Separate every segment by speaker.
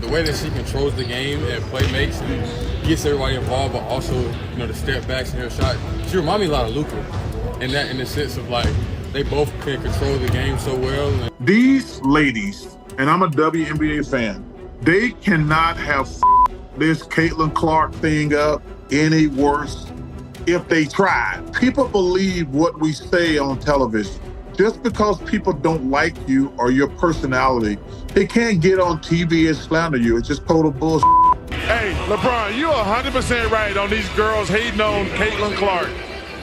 Speaker 1: the way that she controls the game and play makes and gets everybody involved, but also, you know, the step backs and her shot. She reminds me a lot of Luka, in the sense of like they both can control the game so well.
Speaker 2: These ladies, and I'm a WNBA fan, they cannot have this Caitlin Clark thing up any worse if they tried. People believe what we say on television. Just because people don't like you or your personality, they can't get on TV and slander you. It's just total bullshit.
Speaker 3: Hey, LeBron, you're 100% right on these girls hating on Caitlin Clark.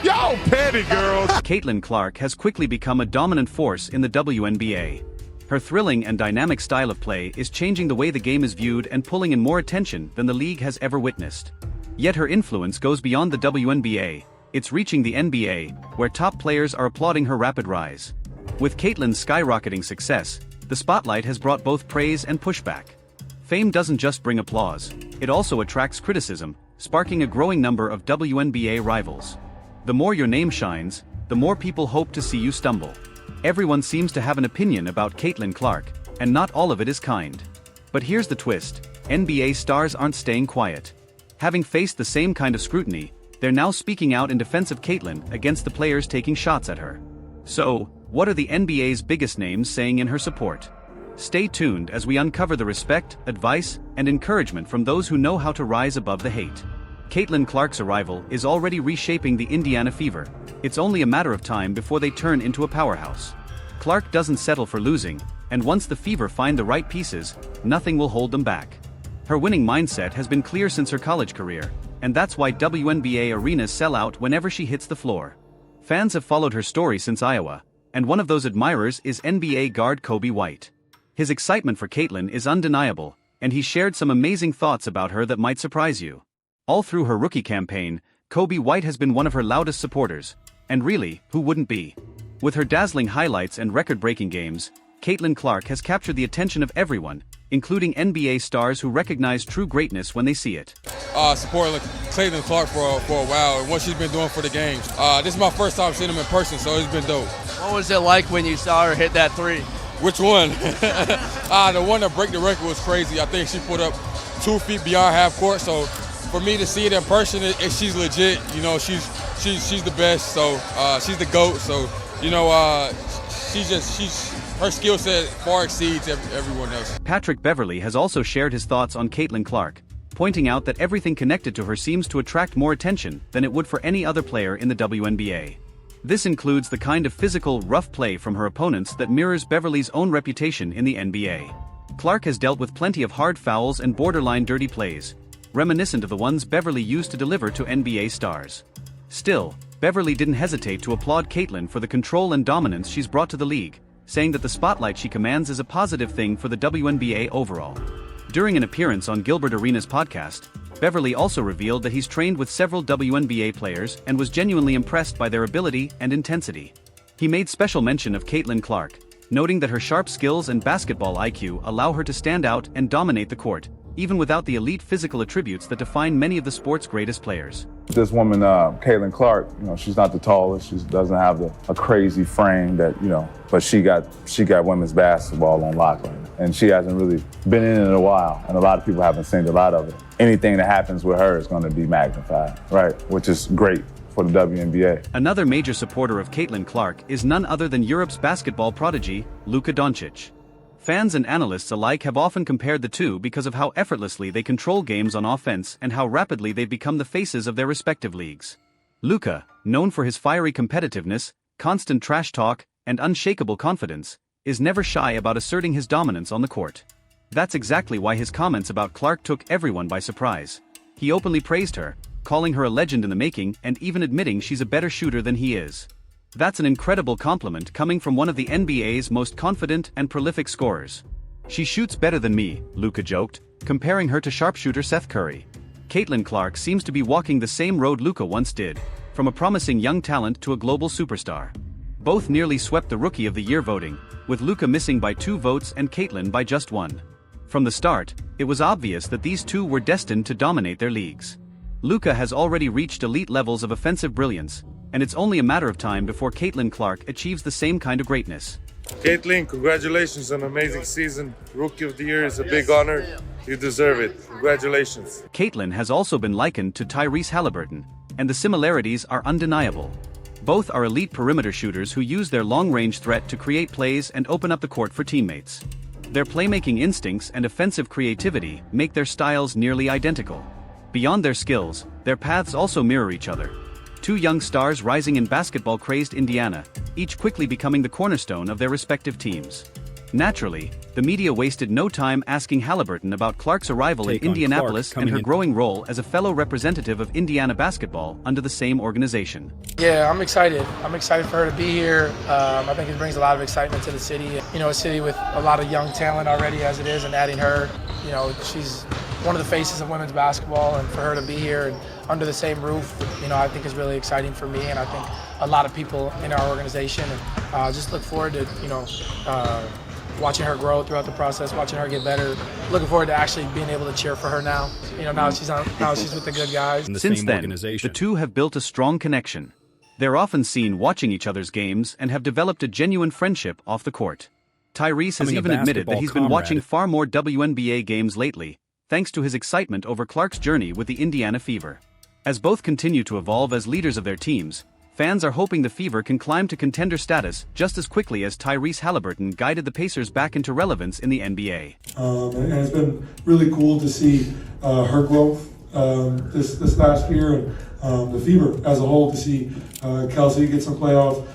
Speaker 3: Y'all petty girls.
Speaker 4: Caitlin Clark has quickly become a dominant force in the WNBA. Her thrilling and dynamic style of play is changing the way the game is viewed and pulling in more attention than the league has ever witnessed. Yet her influence goes beyond the WNBA. It's reaching the NBA, where top players are applauding her rapid rise. With Caitlin's skyrocketing success, the spotlight has brought both praise and pushback. Fame doesn't just bring applause, it also attracts criticism, sparking a growing number of WNBA rivals. The more your name shines, the more people hope to see you stumble. Everyone seems to have an opinion about Caitlin Clark, and not all of it is kind. But here's the twist: NBA stars aren't staying quiet. Having faced the same kind of scrutiny, they're now speaking out in defense of Caitlin against the players taking shots at her. So, what are the NBA's biggest names saying in her support? Stay tuned as we uncover the respect, advice, and encouragement from those who know how to rise above the hate. Caitlin Clark's arrival is already reshaping the Indiana Fever. It's only a matter of time before they turn into a powerhouse. Clark doesn't settle for losing, and once the Fever find the right pieces, nothing will hold them back. Her winning mindset has been clear since her college career, and that's why WNBA arenas sell out whenever she hits the floor. Fans have followed her story since Iowa, and one of those admirers is NBA guard Coby White. His excitement for Caitlin is undeniable, and he shared some amazing thoughts about her that might surprise you. All through her rookie campaign, Coby White has been one of her loudest supporters, and really, who wouldn't be? With her dazzling highlights and record-breaking games, Caitlin Clark has captured the attention of everyone, including NBA stars who recognize true greatness when they see it.
Speaker 1: Supporting Caitlin Clark for a while and what she's been doing for the games. This is my first time seeing him in person, so it's been dope.
Speaker 5: What was it like when you saw her hit that three?
Speaker 1: Which one? The one that broke the record was crazy. I think she put up 2 feet beyond half court, so for me to see it in person, she's legit. You know, she's the best, so she's the GOAT, so, you know, her skill set far exceeds everyone else.
Speaker 4: Patrick Beverley has also shared his thoughts on Caitlin Clark, pointing out that everything connected to her seems to attract more attention than it would for any other player in the WNBA. This includes the kind of physical, rough play from her opponents that mirrors Beverley's own reputation in the NBA. Clark has dealt with plenty of hard fouls and borderline dirty plays, reminiscent of the ones Beverley used to deliver to NBA stars. Still, Beverley didn't hesitate to applaud Caitlin for the control and dominance she's brought to the league, saying that the spotlight she commands is a positive thing for the WNBA overall. During an appearance on Gilbert Arenas' podcast, Beverley also revealed that he's trained with several WNBA players and was genuinely impressed by their ability and intensity. He made special mention of Caitlin Clark, noting that her sharp skills and basketball IQ allow her to stand out and dominate the court, even without the elite physical attributes that define many of the sport's greatest players.
Speaker 6: This woman, Caitlin Clark, you know, she's not the tallest. She doesn't have a crazy frame that, you know, but she got women's basketball on lock right now. And she hasn't really been in it in a while, and a lot of people haven't seen a lot of it. Anything that happens with her is going to be magnified, right? Which is great for the WNBA.
Speaker 4: Another major supporter of Caitlin Clark is none other than Europe's basketball prodigy, Luka Dončić. Fans and analysts alike have often compared the two because of how effortlessly they control games on offense and how rapidly they've become the faces of their respective leagues. Luka, known for his fiery competitiveness, constant trash talk, and unshakable confidence, is never shy about asserting his dominance on the court. That's exactly why his comments about Clark took everyone by surprise. He openly praised her, calling her a legend in the making and even admitting she's a better shooter than he is. That's an incredible compliment coming from one of the NBA's most confident and prolific scorers. She shoots better than me, Luka joked, comparing her to sharpshooter Steph Curry. Caitlin Clark seems to be walking the same road Luka once did, from a promising young talent to a global superstar. Both nearly swept the Rookie of the Year voting, with Luka missing by 2 votes and Caitlin by just 1. From the start, it was obvious that these two were destined to dominate their leagues. Luka has already reached elite levels of offensive brilliance, and it's only a matter of time before Caitlin Clark achieves the same kind of greatness.
Speaker 3: Caitlin, congratulations on an amazing season. Rookie of the Year is a big honor.
Speaker 7: You deserve it. Congratulations.
Speaker 4: Caitlin has also been likened to Tyrese Haliburton, and the similarities are undeniable. Both are elite perimeter shooters who use their long-range threat to create plays and open up the court for teammates. Their playmaking instincts and offensive creativity make their styles nearly identical. Beyond their skills, their paths also mirror each other. Two young stars rising in basketball-crazed Indiana, each quickly becoming the cornerstone of their respective teams. Naturally, the media wasted no time asking Haliburton about Clark's arrival in Indianapolis and her growing role as a fellow representative of Indiana basketball under the same organization.
Speaker 8: Yeah, I'm excited. I'm excited for her to be here. I think it brings a lot of excitement to the city. You know, a city with a lot of young talent already as it is, and adding her, you know, she's one of the faces of women's basketball, and for her to be here and under the same roof, you know, I think is really exciting for me, and I think a lot of people in our organization. And just look forward to, you know, watching her grow throughout the process, watching her get better. Looking forward to actually being able to cheer for her now. You know, now she's with the good guys.
Speaker 4: Since then, the two have built a strong connection. They're often seen watching each other's games and have developed a genuine friendship off the court. Tyrese has even admitted that he's been watching far more WNBA games lately, thanks to his excitement over Clark's journey with the Indiana Fever. As both continue to evolve as leaders of their teams, fans are hoping the Fever can climb to contender status just as quickly as Tyrese Haliburton guided the Pacers back into relevance in the NBA.
Speaker 9: And it's been really cool to see her growth this last year, and the Fever as a whole, to see Kelsey get some playoff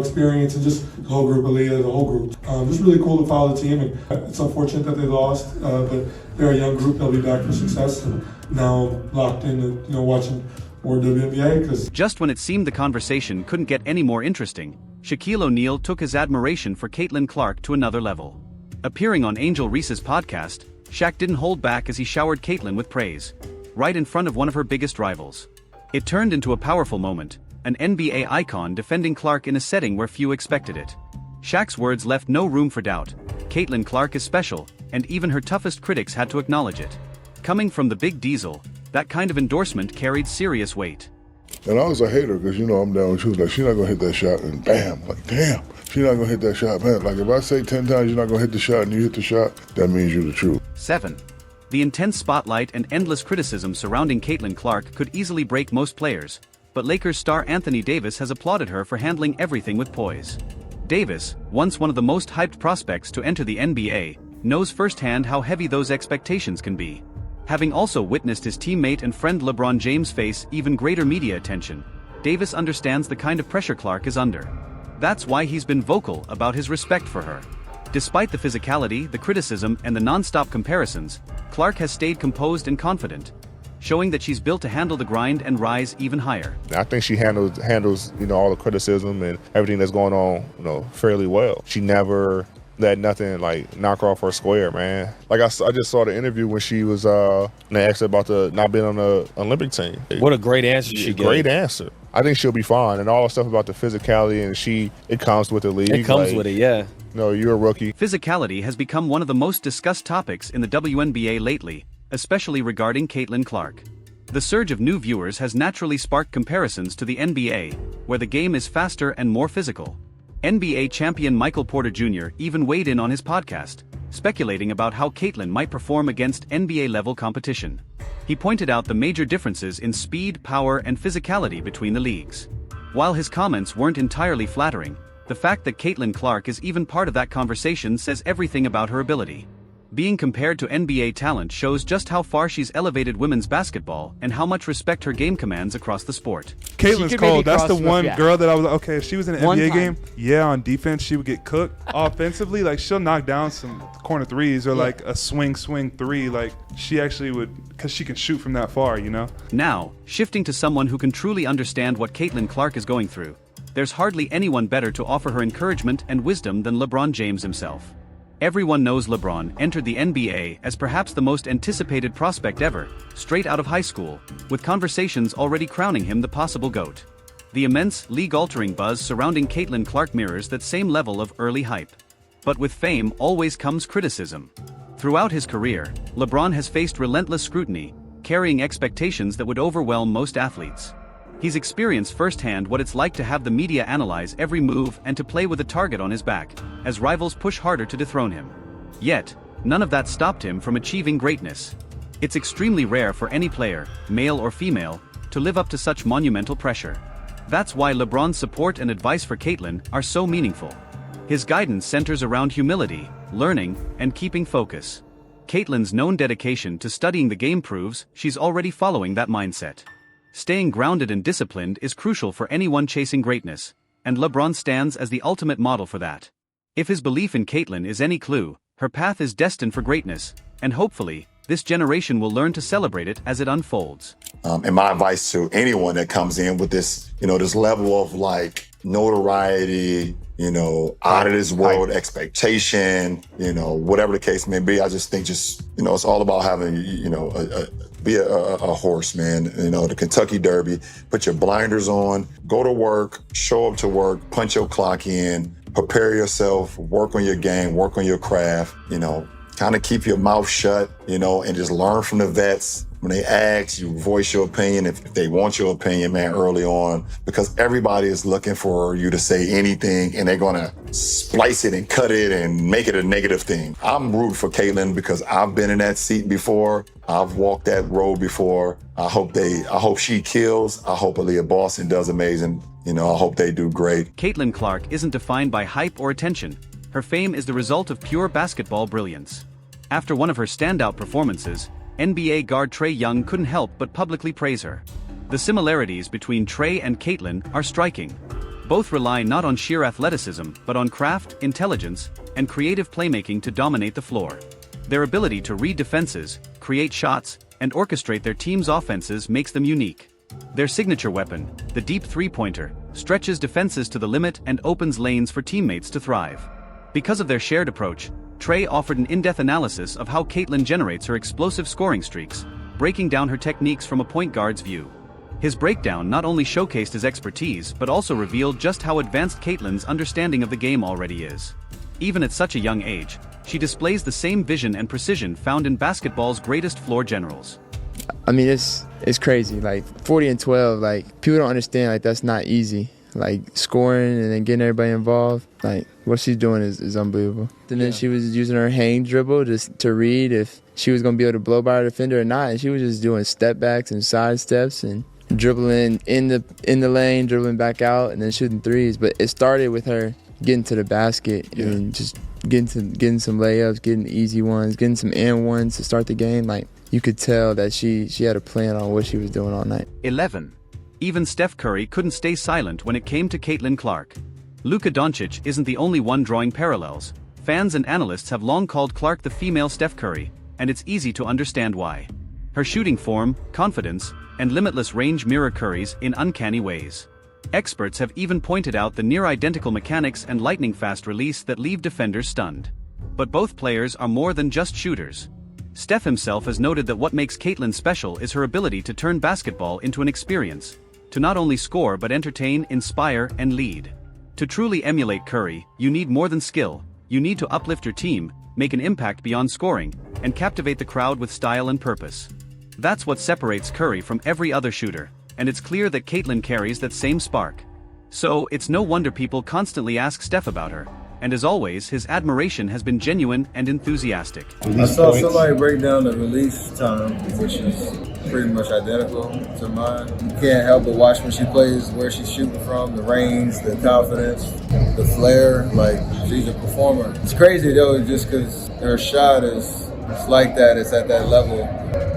Speaker 9: experience, and just the whole group, Aaliyah, the whole group. Just really cool to follow the team, and it's unfortunate that they lost, but they're a young group. They'll be back for success, and now locked in, watching more WNBA. Because
Speaker 4: just when it seemed the conversation couldn't get any more interesting, Shaquille O'Neal took his admiration for Caitlin Clark to another level. Appearing on Angel Reese's podcast, Shaq didn't hold back as he showered Caitlin with praise, right in front of one of her biggest rivals. It turned into a powerful moment, an NBA icon defending Clark in a setting where few expected it. Shaq's words left no room for doubt. Caitlin Clark is special, and even her toughest critics had to acknowledge it. Coming from the Big Diesel, that kind of endorsement carried serious weight.
Speaker 10: And I was a hater because, I'm down. She was like, she's not going to hit that shot, and bam, like, damn, she's not going to hit that shot, man. Like, if I say 10 times you're not going to hit the shot and you hit the shot, that means you're the truth.
Speaker 4: 7. The intense spotlight and endless criticism surrounding Caitlin Clark could easily break most players, but Lakers star Anthony Davis has applauded her for handling everything with poise. Davis, once one of the most hyped prospects to enter the NBA, knows firsthand how heavy those expectations can be. Having also witnessed his teammate and friend LeBron James face even greater media attention, Davis understands the kind of pressure Clark is under. That's why he's been vocal about his respect for her. Despite the physicality, the criticism, and the non-stop comparisons, Clark has stayed composed and confident, showing that she's built to handle the grind and rise even higher.
Speaker 11: I think she handles all the criticism and everything that's going on, fairly well. She never let nothing knock her off her square, man. I just saw the interview when she was they asked her about not being on the Olympic team.
Speaker 12: What a great answer she gave.
Speaker 11: Great answer. I think she'll be fine, and all the stuff about the physicality, and it comes with the league.
Speaker 12: It comes with it, yeah.
Speaker 11: No, you're a rookie.
Speaker 4: Physicality has become one of the most discussed topics in the WNBA lately, especially regarding Caitlin Clark. The surge of new viewers has naturally sparked comparisons to the NBA, where the game is faster and more physical. NBA champion Michael Porter Jr. even weighed in on his podcast, speculating about how Caitlin might perform against NBA-level competition. He pointed out the major differences in speed, power, and physicality between the leagues. While his comments weren't entirely flattering, the fact that Caitlin Clark is even part of that conversation says everything about her ability. Being compared to NBA talent shows just how far she's elevated women's basketball and how much respect her game commands across the sport.
Speaker 13: Caitlin's cold. That's the one girl that I was like, okay, if she was in an NBA game, on defense she would get cooked. Offensively, she'll knock down some corner threes or a swing three. She actually would, because she can shoot from that far,
Speaker 4: Now, shifting to someone who can truly understand what Caitlin Clark is going through, there's hardly anyone better to offer her encouragement and wisdom than LeBron James himself. Everyone knows LeBron entered the NBA as perhaps the most anticipated prospect ever, straight out of high school, with conversations already crowning him the possible GOAT. The immense, league-altering buzz surrounding Caitlin Clark mirrors that same level of early hype. But with fame always comes criticism. Throughout his career, LeBron has faced relentless scrutiny, carrying expectations that would overwhelm most athletes. He's experienced firsthand what it's like to have the media analyze every move and to play with a target on his back, as rivals push harder to dethrone him. Yet, none of that stopped him from achieving greatness. It's extremely rare for any player, male or female, to live up to such monumental pressure. That's why LeBron's support and advice for Caitlin are so meaningful. His guidance centers around humility, learning, and keeping focus. Caitlin's known dedication to studying the game proves she's already following that mindset. Staying grounded and disciplined is crucial for anyone chasing greatness, and LeBron stands as the ultimate model for that. If his belief in Caitlin is any clue, her path is destined for greatness, and hopefully, this generation will learn to celebrate it as it unfolds.
Speaker 14: And my advice to anyone that comes in with this, this level of like notoriety, out of this world expectation, whatever the case may be, I just think it's all about having, be a horse, man. The Kentucky Derby, put your blinders on, go to work, show up to work, punch your clock in, prepare yourself, work on your game, work on your craft, kind of keep your mouth shut, and just learn from the vets. When they ask, you voice your opinion if they want your opinion, man, early on, because everybody is looking for you to say anything and they're gonna splice it and cut it and make it a negative thing. I'm rooting for Caitlin because I've been in that seat before. I've walked that road before. I hope she kills. I hope Aaliyah Boston does amazing. I hope they do great.
Speaker 4: Caitlin Clark isn't defined by hype or attention. Her fame is the result of pure basketball brilliance. After one of her standout performances, NBA guard Trae Young couldn't help but publicly praise her. The similarities between Trae and Caitlin are striking. Both rely not on sheer athleticism, but on craft, intelligence, and creative playmaking to dominate the floor. Their ability to read defenses, create shots, and orchestrate their team's offenses makes them unique. Their signature weapon, the deep three-pointer, stretches defenses to the limit and opens lanes for teammates to thrive. Because of their shared approach, Trae offered an in-depth analysis of how Caitlin generates her explosive scoring streaks, breaking down her techniques from a point guard's view. His breakdown not only showcased his expertise but also revealed just how advanced Caitlin's understanding of the game already is. Even at such a young age, she displays the same vision and precision found in basketball's greatest floor generals.
Speaker 15: I mean, it's crazy. 40 and 12, people don't understand, that's not easy. Scoring and then getting everybody involved, what she's doing is unbelievable. And then she was using her hang dribble just to read if she was going to be able to blow by her defender or not. And she was just doing step backs and side steps and dribbling in the lane, dribbling back out, and then shooting threes. But it started with her getting to the basket and just getting some layups, getting easy ones, getting some and ones to start the game. You could tell that she had a plan on what she was doing all night.
Speaker 4: 11. Even Steph Curry couldn't stay silent when it came to Caitlin Clark. Luka Dončić isn't the only one drawing parallels. Fans and analysts have long called Clark the female Steph Curry, and it's easy to understand why. Her shooting form, confidence, and limitless range mirror Curry's in uncanny ways. Experts have even pointed out the near-identical mechanics and lightning-fast release that leave defenders stunned. But both players are more than just shooters. Steph himself has noted that what makes Caitlin special is her ability to turn basketball into an experience, to not only score but entertain, inspire, and lead. To truly emulate Curry, you need more than skill. You need to uplift your team, make an impact beyond scoring, and captivate the crowd with style and purpose. That's what separates Curry from every other shooter, and it's clear that Caitlin carries that same spark. So, it's no wonder people constantly ask Steph about her, and as always, his admiration has been genuine and enthusiastic.
Speaker 16: I saw somebody break down the release time, which is pretty much identical to mine. You can't help but watch when she plays, where she's shooting from, the range, the confidence, the flair. She's a performer. It's crazy though, just because her shot is like that. It's at that level.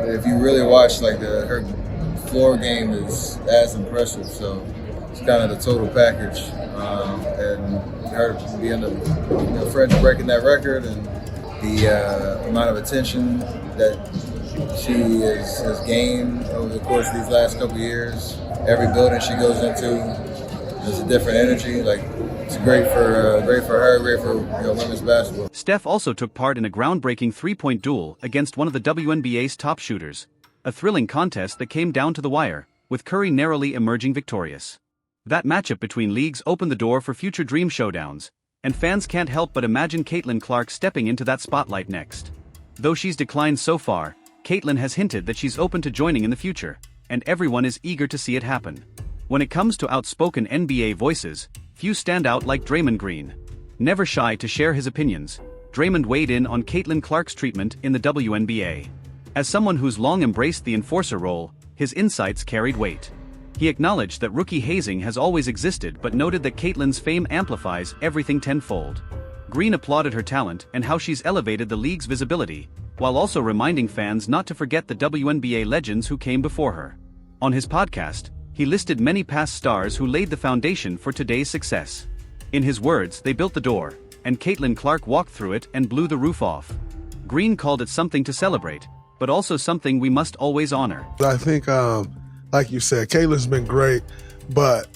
Speaker 16: If you really watch, her floor game is as impressive. So it's kind of the total package, and her being the French breaking that record and the amount of attention that she has gained over the course of these last couple of years. Every building she goes into, there's a different energy. It's great for her, great for women's basketball.
Speaker 4: Steph also took part in a groundbreaking three-point duel against one of the WNBA's top shooters. A thrilling contest that came down to the wire, with Curry narrowly emerging victorious. That matchup between leagues opened the door for future dream showdowns, and fans can't help but imagine Caitlin Clark stepping into that spotlight next. Though she's declined so far, Caitlin has hinted that she's open to joining in the future, and everyone is eager to see it happen. When it comes to outspoken NBA voices, few stand out like Draymond Green. Never shy to share his opinions, Draymond weighed in on Caitlin Clark's treatment in the WNBA. As someone who's long embraced the enforcer role, his insights carried weight. He acknowledged that rookie hazing has always existed but noted that Caitlin's fame amplifies everything tenfold. Green applauded her talent and how she's elevated the league's visibility, while also reminding fans not to forget the WNBA legends who came before her. On his podcast, he listed many past stars who laid the foundation for today's success. In his words, they built the door, and Caitlin Clark walked through it and blew the roof off. Green called it something to celebrate, but also something we must always honor.
Speaker 17: I think, like you said, Caitlin's been great, but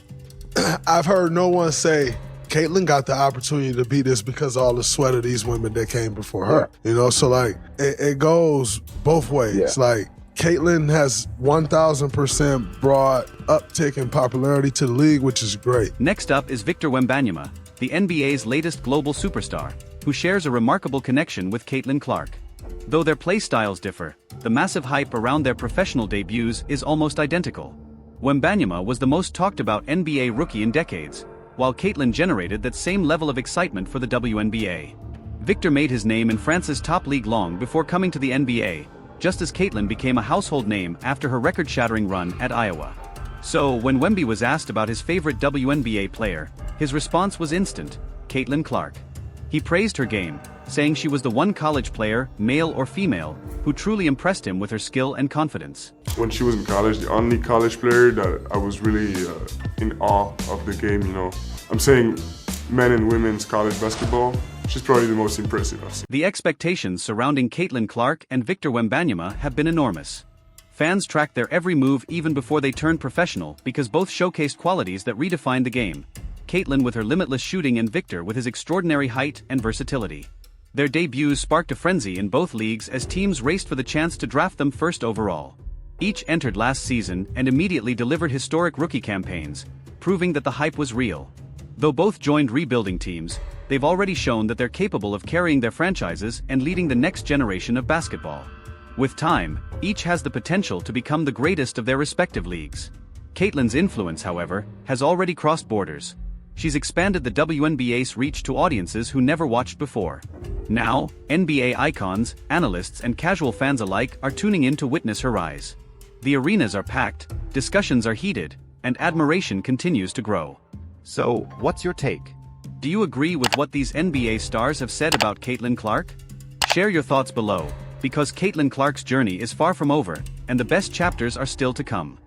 Speaker 17: I've heard no one say Caitlin got the opportunity to be this because of all the sweat of these women that came before her. You know, so like it goes both ways. Like Caitlin has 1,000% brought uptick in popularity to the league, which is great.
Speaker 4: Next up is Victor Wembanyama, the NBA's latest global superstar, who shares a remarkable connection with Caitlin Clark. Though their play styles differ, the massive hype around their professional debuts is almost identical. Wembanyama was the most talked about NBA rookie in decades, while Caitlin generated that same level of excitement for the WNBA. Victor made his name in France's top league long before coming to the NBA, just as Caitlin became a household name after her record-shattering run at Iowa. So, when Wemby was asked about his favorite WNBA player, his response was instant: Caitlin Clark. He praised her game, saying she was the one college player, male or female, who truly impressed him with her skill and confidence.
Speaker 18: When she was in college, the only college player that I was really in awe of the game, you know. I'm saying men and women's college basketball, she's probably the most impressive I've seen.
Speaker 4: The expectations surrounding Caitlin Clark and Victor Wembanyama have been enormous. Fans tracked their every move even before they turned professional because both showcased qualities that redefined the game. Caitlin with her limitless shooting and Victor with his extraordinary height and versatility. Their debuts sparked a frenzy in both leagues as teams raced for the chance to draft them first overall. Each entered last season and immediately delivered historic rookie campaigns, proving that the hype was real. Though both joined rebuilding teams, they've already shown that they're capable of carrying their franchises and leading the next generation of basketball. With time, each has the potential to become the greatest of their respective leagues. Caitlin's influence, however, has already crossed borders. She's expanded the WNBA's reach to audiences who never watched before. Now, NBA icons, analysts, and casual fans alike are tuning in to witness her rise. The arenas are packed, discussions are heated, and admiration continues to grow.
Speaker 19: So, what's your take?
Speaker 4: Do you agree with what these NBA stars have said about Caitlin Clark? Share your thoughts below, because Caitlin Clark's journey is far from over, and the best chapters are still to come.